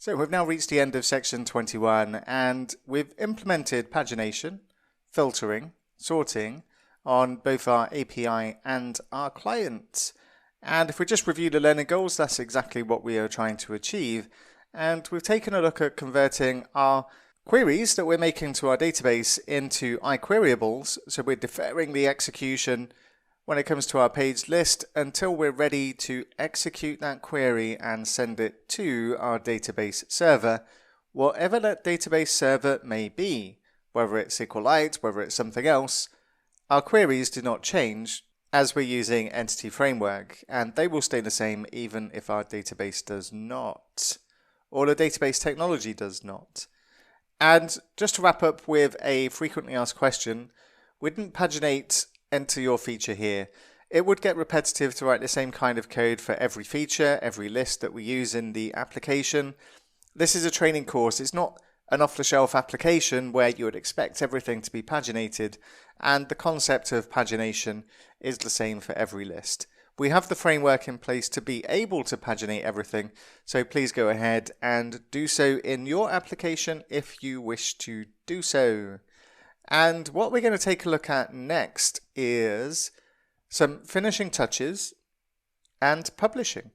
So we've now reached the end of section 21 and we've implemented pagination, filtering, sorting on both our API and our client. And if we just review the learning goals, that's exactly what we are trying to achieve. And we've taken a look at converting our queries that we're making to our database into iQueryables. So we're deferring the execution when it comes to our page list until we're ready to execute that query and send it to our database server, whatever that database server may be, whether it's SQLite, whether it's something else. Our queries do not change as we're using Entity Framework, and they will stay the same even if our database does not, or the database technology does not. And just to wrap up with a frequently asked question, we didn't paginate enter your feature here. It would get repetitive to write the same kind of code for every feature, every list that we use in the application. This is a training course. It's not an off-the-shelf application where you would expect everything to be paginated, and the concept of pagination is the same for every list. We have the framework in place to be able to paginate everything, so please go ahead and do so in your application if you wish to do so. And what we're going to take a look at next is some finishing touches and publishing.